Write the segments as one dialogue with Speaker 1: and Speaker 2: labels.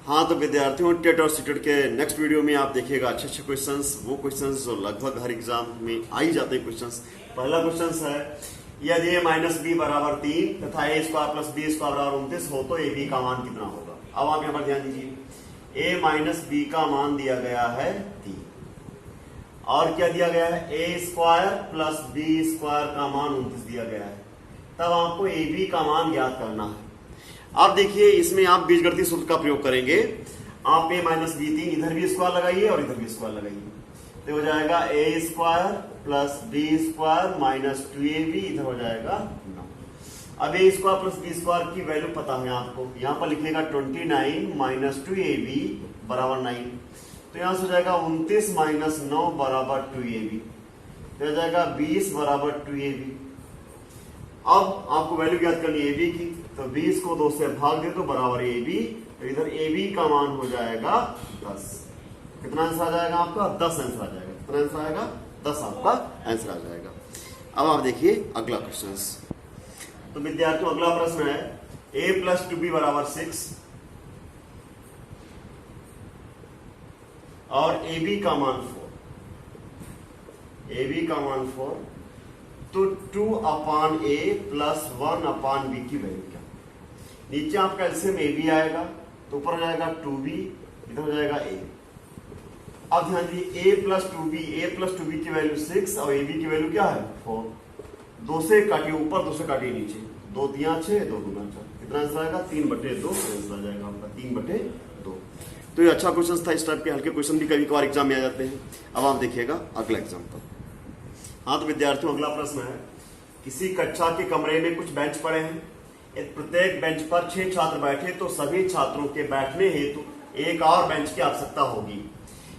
Speaker 1: हाँ तो विद्यार्थियों, टेट और सीटेट के नेक्स्ट वीडियो में आप देखिएगा अच्छे अच्छे क्वेश्चंस, वो क्वेश्चंस जो लगभग हर एग्जाम में आ ही जाते हैं क्वेश्चंस। पहला क्वेश्चन है, यदि a माइनस बी बराबर 3 तथा a square plus B square बराबर 29 हो तो ए बी का मान कितना होगा। अब आप यहाँ पर ध्यान दीजिए, a माइनस बी का मान दिया गया है 3 और क्या दिया गया है, a square plus B square का मान 29 दिया गया है। तब आपको ए बी का मान ज्ञात करना है। आप देखिए, इसमें आप बीजगणितीय सूत्र का प्रयोग करेंगे। आप a माइनस बी 3 इधर भी स्क्वायर लगाइए और इधर भी स्क्वायर लगाइए, तो हो जाएगा a square plus B square minus 2ab, इधर हो जाएगा 9। अब a square plus B square की वैल्यू पता है आपको, यहां पर लिखिएगा 29 माइनस 2ab बराबर 9, तो यहां से हो जाएगा 29 माइनस 9 बराबर 2ab, तो हो जाएगा 20 बराबर 2ab। अब आपको वैल्यू ज्ञात करनी है ab की, तो 20 को 2 से भाग दे तो बराबर ab, तो इधर ab का मान हो जाएगा 10। कितना आंसर आ जाएगा आपका, 10 आंसर आ जाएगा। कितना आंसर आएगा, 10 आपका आंसर आ जाएगा। अब आप देखिए अगला क्वेश्चन। तो विद्यार्थियों, अगला प्रश्न है, a प्लस 2b बराबर 6 और ab का मान 4, ab का मान 4, तो 2 अपान a प्लस 1 अपान b की वैल्यू क्या। नीचे आपका एलसीएम ए बी आएगा, तो ऊपर हो जाएगा 2b, इधर हो जाएगा a। अब ध्यान दीजिए, a प्लस 2b की वैल्यू 6 और ab की वैल्यू क्या है 4। 2 से काटिए ऊपर, 2 से काटिए नीचे, 2 तिया 6, 2 दूना 4, कितना आंसर आएगा 3/2 आंसर आ जाएगा आपका 3/2। तो ये अच्छा क्वेश्चन था। इस टाइप के हल्के क्वेश्चन भी कभी कभार एग्जाम में आ जाते हैं। अब आप देखिएगा अगला एग्जाम्पल। हाँ तो विद्यार्थियों, अगला प्रश्न है, किसी कक्षा के कमरे में कुछ बेंच पड़े हैं, प्रत्येक बेंच पर 6 छात्र बैठे तो सभी छात्रों के बैठने हेतु एक और बेंच की आवश्यकता होगी।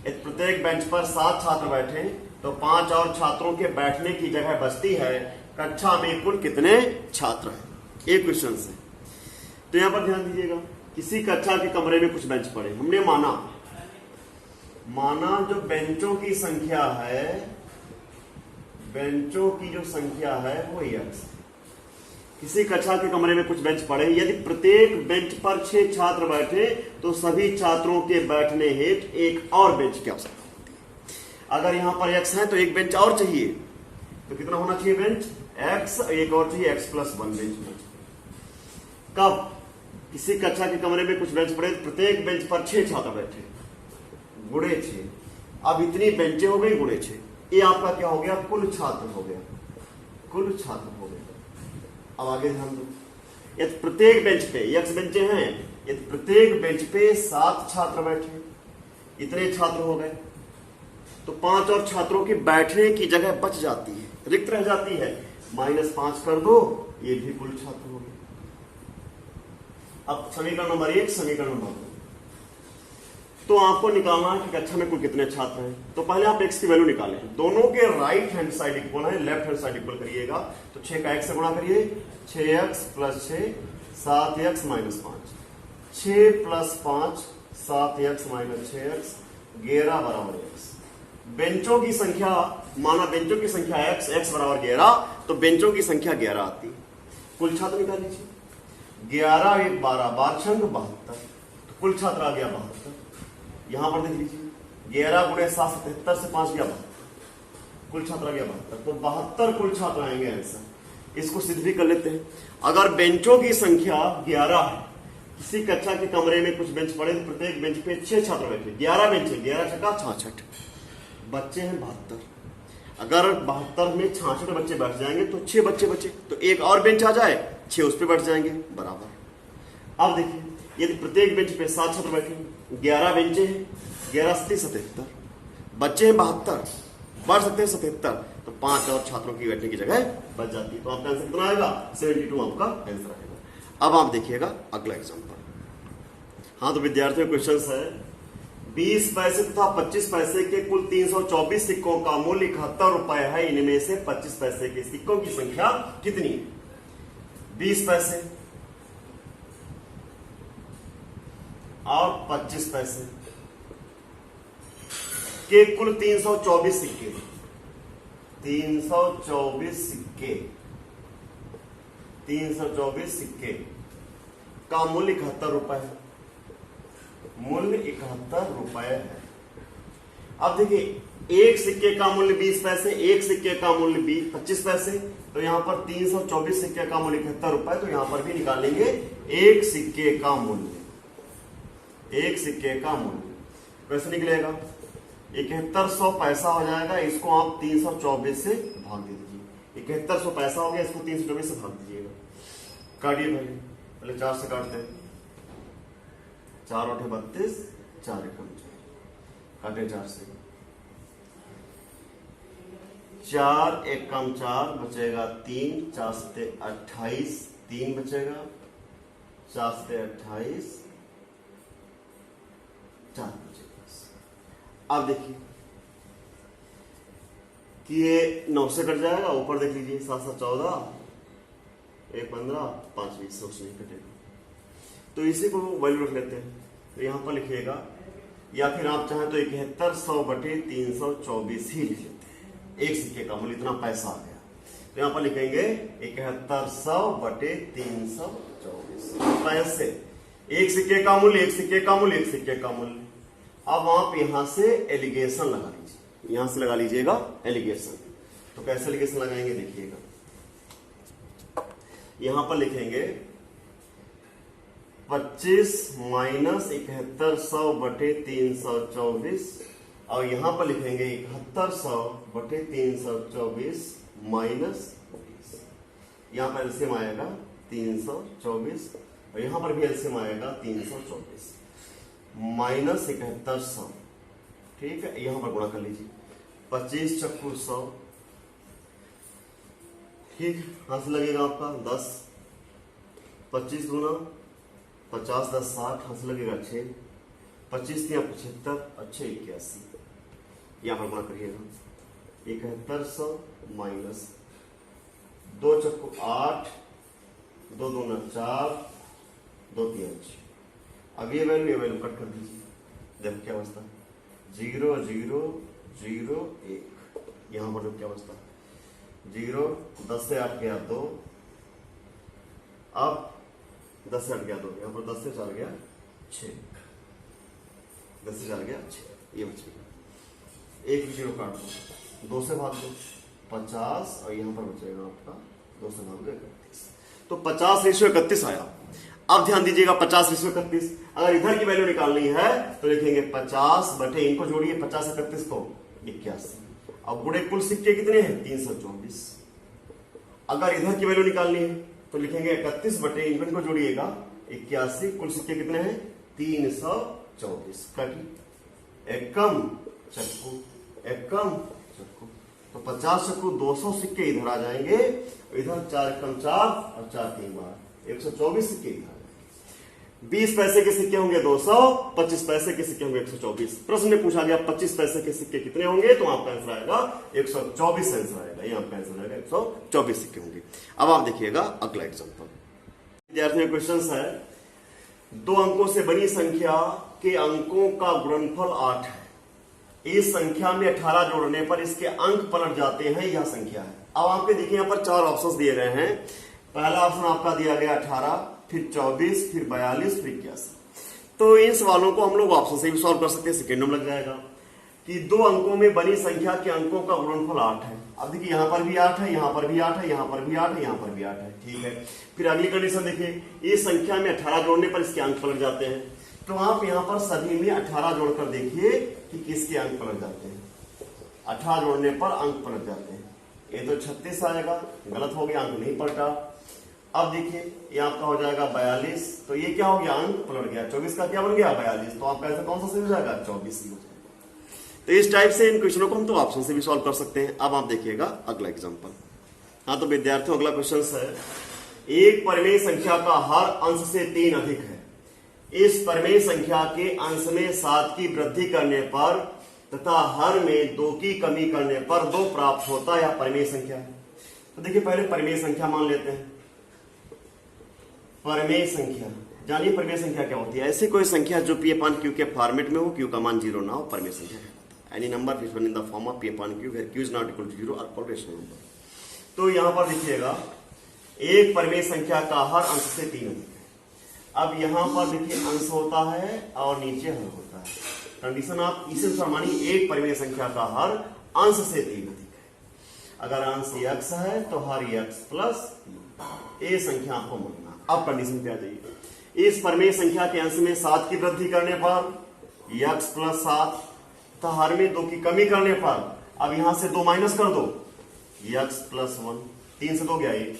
Speaker 1: प्रत्येक बेंच पर 7 छात्र बैठे तो 5 और छात्रों के बैठने की जगह बचती है। कक्षा में कुल कितने छात्र हैं। एक क्वेश्चन से, तो यहां पर ध्यान दीजिएगा, किसी कक्षा के कमरे में कुछ बेंच पड़े, हमने माना जो बेंचों की संख्या है, बेंचों की जो संख्या है वो x। किसी कक्षा के कमरे में कुछ बेंच पड़े, यदि प्रत्येक बेंच पर 6 छात्र बैठे तो सभी छात्रों के बैठने हेतु एक और बेंच की आवश्यकता होती है। अगर यहां पर x है तो एक बेंच और चाहिए, तो कितना होना चाहिए बेंच, x, एक और चाहिए x प्लस 1 बेंच। कब किसी कक्षा के कमरे में कुछ बेंच पड़े, प्रत्येक बेंच पर 6 छात्र बैठे, गुणे 6। अब इतनी बेंचें हो गई गुणे 6, ये आपका क्या हो गया, कुल छात्र हो गया, कुल छात्र हो गया। अब आगे ध्यान दो, यदि प्रत्येक बेंच पे x बेंचे हैं, यदि प्रत्येक बेंच पे 7 छात्र बैठे, इतने छात्र हो गए, तो 5 और छात्रों के बैठने की जगह बच जाती है, रिक्त रह जाती है, -5 कर दो, ये भी कुल छात्र हो गए। अब समीकरण नंबर 1, समीकरण नंबर 2, तो आपको निकालना है कि कक्षा में कुल कितने छात्र हैं। तो पहले आप x की वैल्यू निकालें, दोनों के राइट हैंड साइड इक्वल है, लेफ्ट हैंड साइड इक्वल करिएगा, तो 6 का x से गुणा करिए, 6x plus 6 7x minus 5, 6 plus 5 7x minus 6x 11 बराबर x। बेंचों की संख्या, माना बेंचों की संख्या x बराबर 11, तो बेंचों की संख्या 11 आती है। कुल छात्र निकाल लीजिए, 11 1 12, 12 छंग 72, तो कुल छात्र आ गया 72। यहां पर देख लीजिए, 11 गुणे 7 77 से 5 गया 72, कुल छात्र आ गया 72, तो 72 कुल छात्र आएंगे आंसर। इसको सिद्ध भी कर लेते हैं। अगर बेंचों की संख्या 11 है, किसी कक्षा के कमरे में कुछ बेंच पड़े तो प्रत्येक बेंच पे 6 छात्र बैठे, 11 बेंच है, 11 छक्का 66, बच्चे हैं 72। अगर 72 में 66 बच्चे बैठ जाएंगे तो 6 बच्चे बचे, तो एक और बेंच आ जाए, 6 उस पर बैठ जाएंगे, बराबर। अब देखिए, यदि प्रत्येक बेंच पे 7 छात्र बैठे, 11 बेंचे हैं, 11 7 77, बच्चे हैं 72, बढ़ सकते हैं 77, तो 5 और छात्रों की बैठने की जगह बच जाती है। तो आपका आंसर कितना आएगा, 72 आपका आंसर आएगा। अब आप देखिएगा अगला एग्जांपल। हाँ तो विद्यार्थियों, क्वेश्चन है, 20 पैसे तथा 25 पैसे के कुल 324 सिक्कों का मूल्य 71 रुपए है। इनमें से 25 पैसे के सिक्कों की संख्या कितनी है। 20 पैसे और 25 पैसे के कुल 324 सिक्के, 324 सिक्के, 324 सिक्के का मूल्य 71 रुपए है। मूल्य 71 रुपए है। अब देखिए, एक सिक्के का मूल्य 20 पैसे, एक सिक्के का मूल्य 25 पैसे, तो यहां पर 324 सिक्के का मूल्य 71 रुपए, तो यहां पर भी निकालेंगे एक सिक्के का मूल्य, एक सिक्के का मूल्य कैसे निकलेगा, 7100 पैसा हो जाएगा, इसको आप 324 से भाग दे दीजिए। 7100 पैसा हो गया, इसको 324 से भाग दीजिएगा। काटिए पहले 4 से काटते हैं, 4 8 32, 4 1 काटे 4 से, 4 1 कम 4 बचेगा 3, 4 7 28, 3 बचेगा, 4 7 28, 4 बचेगा। अब देखिए कि ये 9 से कट जाएगा, ऊपर देख लीजिए 7 7 14, 1 15, 5 20, 100 से नहीं कटेगा। तो इसी को वैल्यू रख लेते हैं, तो यहां पर लिखिएगा, या फिर आप चाहें तो 7100 बटे 324 ही लिख लेते हैं। एक सिक्के का मूल्य इतना पैसा आ गया, तो यहां पर लिखेंगे 7100 बटे 324 पैसे। एक सिक्के का मूल्य, एक सिक्के का मूल्य, एक सिक्के का मूल्य। अब आप यहां से एलिगेशन लगा लीजिए, यहां से लगा लीजिएगा एलिगेशन। तो कैसे एलिगेशन लगाएंगे देखिएगा, यहां पर लिखेंगे 25 माइनस 7100 बटे 324, और यहां पर लिखेंगे 7100 बटे 324 माइनस 20। यहां पर एलसीएम आएगा 324, और यहां पर भी एलसीएम आएगा 324 माइनस 7100, ठीक है। यहां पर गुणा कर लीजिए, 25 चक्कू 100, ठीक, हाथ से लगेगा आपका 10, 25 गुना 50 10 60, हाथ से लगेगा 6, 25 3 75, अच्छे 81, यहां पर गुणा करिएगा 7100 माइनस 2 चक्कू 8, 2 दूना 4, 2 3 6। अब ये वैल्यू कट कर दीजिए, देखो क्या बचता है, 0 0 0 1, यहां पर क्या बचता है 0, 10 से 8 गया 2, अब 10 से 8 गया 2, यहां पर 10 से 4 गया 6, 10 से 4 गया 6, ये बच गया। एक 0 काट दो, 2 से भाग दो 50, और यहां पर बचेगा आपका 2 से भाग दो 31, तो 50/31 आया। अब ध्यान दीजिएगा 50/31, अगर इधर की वैल्यू निकालनी है तो लिखेंगे 50 बटे, इनको जोड़िए 50 31 को 81, अब गुणे कुल सिक्के कितने हैं 324। अगर इधर की वैल्यू निकालनी है तो लिखेंगे 31 बटे, इनको जोड़िएगा 81, कुल सिक्के कितने हैं 324। काटिए, एकम चक्कू, एकम चक्कू, तो 50 चक्कू 200 सिक्के इधर आ जाएंगे, इधर 4 एकम 4 और 4 3 बार 124 सिक्के इधर आ जाएंगे। 20 पैसे के सिक्के होंगे 200, 25 पैसे के सिक्के होंगे 124। प्रश्न में पूछा गया 25 पैसे के सिक्के कितने होंगे, तो आपका आंसर आएगा 124 आंसर आएगा, ये आपका आंसर आएगा 124 सिक्के होंगे। अब आप देखिएगा अगला एग्जांपल, विद्यार्थियों क्वेश्चन है, 2 अंकों से बनी संख्या के अंकों का गुणनफल 8 है, इस संख्या में 18 जोड़ने पर इसके अंक पलट जाते हैं, यह संख्या है। अब आपके देखिए यहाँ पर 4 ऑप्शंस दिए गए हैं। पहला ऑप्शन आपका दिया गया 18, फिर 24, फिर 42, फिर 81। तो इन सवालों को हम लोग ऑप्शन से भी सॉल्व कर सकते हैं, सेकेंड में लग जाएगा कि 2 अंकों में बनी संख्या के अंकों का गुणनफल 8 है। अब देखिए यहां पर भी 8 है, यहां पर भी 8 है, यहां पर भी 8 है, यहां पर भी 8 है, ठीक है। फिर अगली कंडीशन देखिए, इस संख्या में 18 जोड़ने पर इसके अंक पलट जाते हैं, तो आप यहां पर सभी में 18 जोड़कर देखिए कि किसके अंक पलट जाते हैं। 18 जोड़ने पर अंक पलट जाते हैं, ये तो 36 आएगा, गलत हो गया, अंक नहीं पलटा। अब देखिए ये आपका हो जाएगा 42, तो ये क्या हो गया, अंक पलट गया, 24 का क्या बन गया 42, तो आपका ऐसा कौन सा सही हो जाएगा 24 ही हो जाएगा। तो इस टाइप से इन क्वेश्चनों को हम तो ऑप्शन से भी सॉल्व कर सकते हैं। अब आप देखिएगा अगला एग्जांपल। हाँ तो विद्यार्थियों अगला क्वेश्चन है, एक परिमेय संख्या का हर अंश से 3 अधिक है, इस परिमेय संख्या के अंश में 7 की वृद्धि करने पर तथा हर में 2 की कमी करने पर 2 प्राप्त होता है, यह परिमेय संख्या है। तो देखिए पहले परिमेय संख्या मान लेते हैं। परिमेय संख्या जानिए, परिमेय संख्या क्या होती है, ऐसी कोई संख्या जो P upon Q के फॉर्मेट में हो, Q का मान 0 ना हो, परिमेय संख्या है। Any number which one in the form of P upon Q where Q is not equal to 0 और कॉल्ड रेशनल नंबर। तो यहां पर देखिएगा एक परिमेय संख्या का हर अंश से 3 अधिक है, अब यहां पर देखिए अंश होता है और नीचे हर होता है। कंडीशन आप इसे मानिए एक परिमेय संख्या का हर अंश से 3 अधिक है। अगर अंश x है तो हर x प्लस ये संख्या आपको मानना। अब कंडीशन पे आ जाइए। इस परिमेय संख्या के अंश में 7 की वृद्धि करने पर x प्लस 7 तथा हर में 2 की कमी करने पर अब यहां से 2 माइनस कर दो x प्लस 1, 3 से 2 गया 1,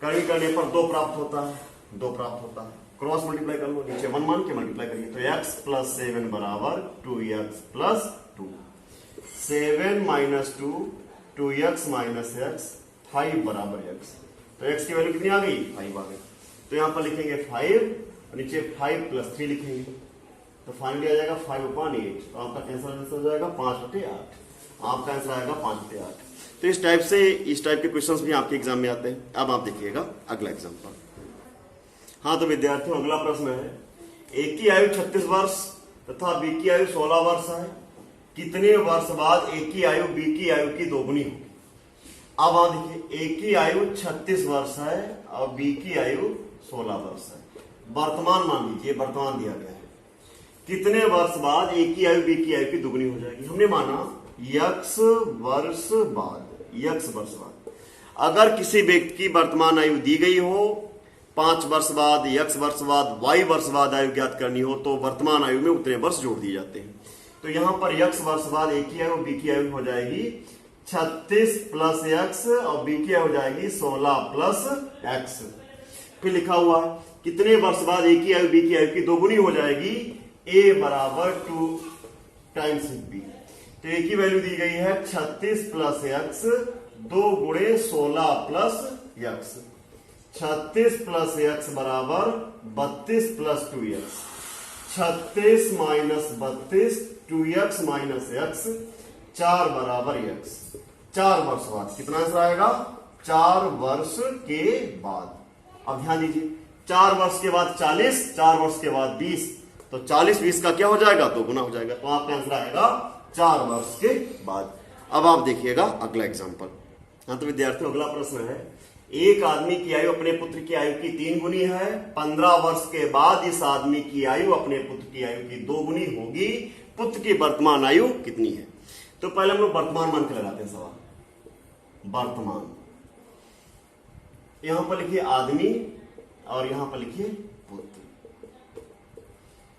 Speaker 1: कमी करने पर 2 प्राप्त होता है, 2 प्राप्त होता है। क्रॉस मल्टीप्लाई कर लो, नीचे 1 मान के मल्टीप्लाई करिए तो x प्लस 7 बराबर 2x plus 2, 7 minus 2 2x minus x 5 बराबर x। तो x की वैल्यू कितनी आ गई? 5 आ गई। तो यहां पर लिखेंगे 5, नीचे 5 प्लस 3 लिखेंगे तो फाइनली आ जाएगा 5/8। तो आपका आंसर हो जाएगा 5/8। आपका आंसर आएगा 5/8। तो इस टाइप के क्वेश्चंस भी आपके एग्जाम में आते हैं। अब आप देखिएगा अगला एग्जांपल। हाँ तो विद्यार्थियों अगला प्रश्न है, ए की आयु 36 वर्ष तथा बी की आयु 16 वर्ष है। कितने वर्ष बाद ए की आयु बी की आयु की दोगुनी होगी? अब आप देखिए, ए की आयु 36 वर्ष है और बी की आयु 16 वर्ष है। वर्तमान मान लीजिए, वर्तमान दिया गया है। कितने वर्ष बाद ए की आयु बी की आयु की दुगनी हो जाएगी? हमने माना x वर्ष बाद। अगर किसी व्यक्ति की वर्तमान आयु दी गई हो 5 वर्ष बाद, x वर्ष बाद, y वर्ष बाद आयु ज्ञात करनी हो तो वर्तमान आयु में उतने वर्ष जोड़ दिए जाते हैं। तो यहां पर x वर्ष बाद ए की आयु बी की आयु हो जाएगी 36 प्लस x और बी की आयु हो जाएगी 16 प्लस x। फिर लिखा हुआ कितने वर्ष बाद ए की आयु बी की आयु की दोगुनी हो जाएगी? a बराबर 2 टाइम्स b। तो a की वैल्यू दी गई है 36 प्लस x 2 गुणे 16 प्लस x। 36 प्लस x बराबर 32 plus 2x। 36 minus 32 2x minus x 4 बराबर x। 4 वर्ष बाद कितना आंसर आएगा? 4 वर्ष के बाद। अब ध्यान दीजिए, 4 वर्ष के बाद 40, 4 वर्ष के बाद 20, तो 40 20 का क्या हो जाएगा? 2 गुना हो जाएगा। तो आपका आंसर आएगा 4 वर्ष के बाद। अब आप देखिएगा अगला एग्जांपल। हाँ तो विद्यार्थियों अगला प्रश्न है, एक आदमी की आयु अपने पुत्र की आयु की 3 गुनी है। 15 वर्ष के बाद इस आदमी की आयु अपने पुत्र की आयु की 2 गुनी होगी। पुत्र की वर्तमान आयु कितनी है? तो पहले हम लोग वर्तमान मान के लगाते हैं सवाल। वर्तमान, यहां पर लिखिए आदमी और यहां पर लिखिए पुत्र।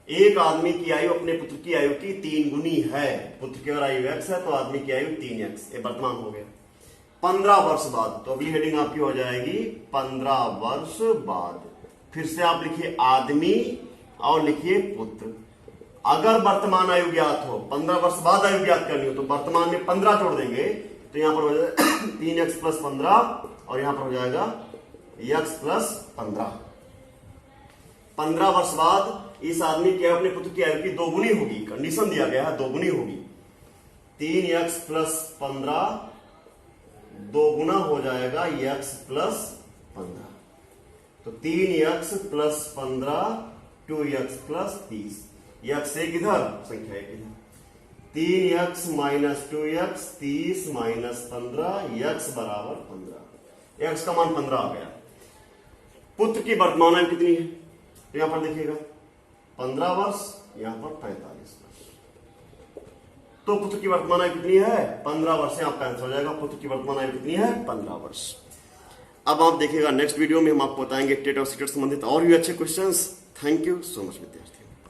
Speaker 1: एक आदमी की आयु अपने पुत्र की आयु की 3 गुनी है। पुत्र की आयु x है तो आदमी की आयु 3x। ये वर्तमान हो गया। 15 वर्ष बाद, तो अगली हेडिंग आपकी हो जाएगी 15 वर्ष बाद। फिर से आप लिखिए आदमी और लिखिए पुत्र। अगर वर्तमान आयु ज्ञात हो, 15 वर्ष बाद आयु ज्ञात करनी हो तो वर्तमान में 15 जोड़ देंगे तो यहां पर हो जाएगा 3x प्लस 15 और यहां पर हो जाएगा x प्लस 15। 15 वर्ष बाद इस आदमी की आयु अपने पुत्र की आयु की 2 गुनी होगी। कंडीशन दिया गया है 2 गुनी होगी। 3x प्लस 15 2 गुना हो जाएगा x प्लस 15। तो 3x plus 15 2x plus 30। x एक इधर, संख्या एक इधर। 3x minus 2x 30 minus 15 x बराबर 15। x का मान 15 आ गया। पुत्र की वर्तमान आयु कितनी है? तो यहां पर देखिएगा 15 वर्ष, यहां पर 45 वर्ष। तो पुत्र की वर्तमान आयु कितनी है? 15 वर्ष। आपका आंसर हो जाएगा पुत्र की वर्तमान आयु कितनी है? 15 वर्ष। अब आप देखिएगा नेक्स्ट वीडियो में हम आपको बताएंगे टेट और सीटेट संबंधित और भी अच्छे questions. Thank you so much विद्यार्थी।